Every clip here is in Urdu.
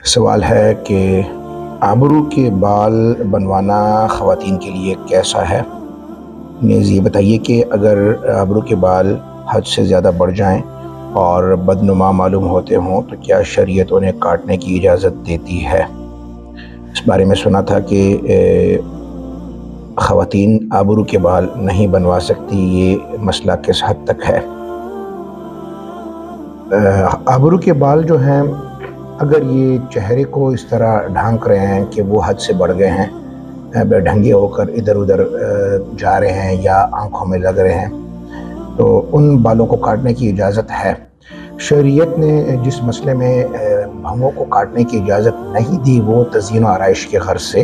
سوال ہے کہ آبرو کے بال بنوانا خواتین کے لیے کیسا ہے؟ نیز یہ بتائیے کہ اگر آبرو کے بال حد سے زیادہ بڑھ جائیں اور بدنما معلوم ہوتے ہوں تو کیا شریعت انہیں کاٹنے کی اجازت دیتی ہے؟ اس بارے میں سنا تھا کہ خواتین آبرو کے بال نہیں بنوا سکتی، یہ مسئلہ کس حد تک ہے؟ آبرو کے بال جو ہیں، اگر یہ چہرے کو اس طرح ڈھانک رہے ہیں کہ وہ حد سے بڑھ گئے ہیں، بے ڈھنگے ہو کر ادھر ادھر جا رہے ہیں یا آنکھوں میں لگ رہے ہیں، تو ان بالوں کو کاٹنے کی اجازت ہے۔ شریعت نے جس مسئلے میں بھووں کو کاٹنے کی اجازت نہیں دی وہ تزئین و آرائش کے غرض سے،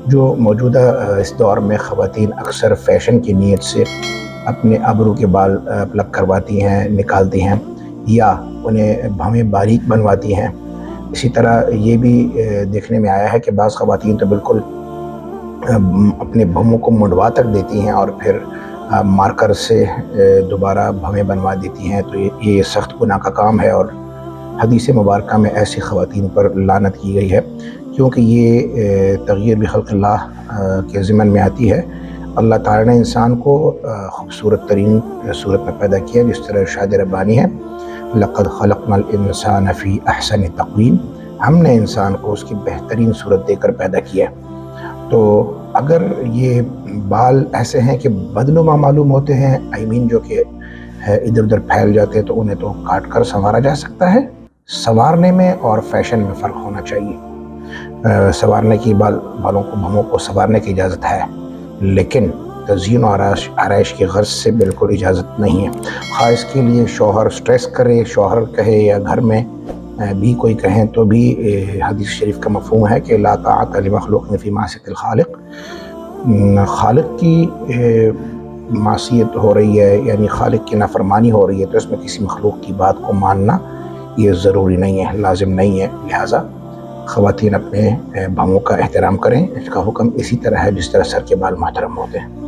جو موجودہ اس دور میں خواتین اکثر فیشن کی نیت سے اپنے آبرو کے بال پلک کرواتی ہیں، نکالتی ہیں یا انہیں بھویں باریک بنواتی ہیں۔ اسی طرح یہ بھی دیکھنے میں آیا ہے کہ بعض خواتین تو بالکل اپنے بھووں کو منڈوا تک دیتی ہیں اور پھر مارکر سے دوبارہ بھویں بنوا دیتی ہیں، تو یہ سخت گناہ کا کام ہے اور حدیث مبارکہ میں ایسی خواتین پر لعنت کی گئی ہے، کیونکہ یہ تغیر بخلق اللہ کے ضمن میں آتی ہے۔ اللہ تعالیٰ نے انسان کو خوبصورت ترین صورت میں پیدا کیا، جس طرح ارشاد ربانی ہے لَقَدْ خَلَقْنَا الْإِنسَانَ فِي أَحْسَنِ تَقْوِيمٍ، ہم نے انسان کو اس کی بہترین صورت دے کر پیدا کیا۔ تو اگر یہ بال ایسے ہیں کہ بدنما معلوم ہوتے ہیں، جو کہ ادھر ادھر پھیل جاتے ہیں، تو انہیں تو کاٹ کر سنوارا جا سکتا ہے۔ سنوارنے میں اور فیشن میں فرق ہونا چاہیے۔ سنوارنے کی بالوں کو بھووں کو سنوارنے کی اجازت ہے، لیکن تزئین و آرائش کی غرض سے بالکل اجازت نہیں ہے۔ خواہ اس کے لیے شوہر سٹریس کرے، شوہر کہے یا گھر میں بھی کوئی کہیں، تو بھی حدیث شریف کا مفہوم ہے کہ لا طاعۃ لمخلوق فی معصیۃ الخالق، خالق کی معصیت ہو رہی ہے، یعنی خالق کی نافرمانی ہو رہی ہے، تو اس میں کسی مخلوق کی بات کو ماننا یہ ضروری نہیں ہے، لازم نہیں ہے۔ لہٰذا خواتین اپنے بھووں کا احترام کریں، اس کا حکم اسی طرح ہے جس طرح سر کے بال محترم ہوتے ہیں۔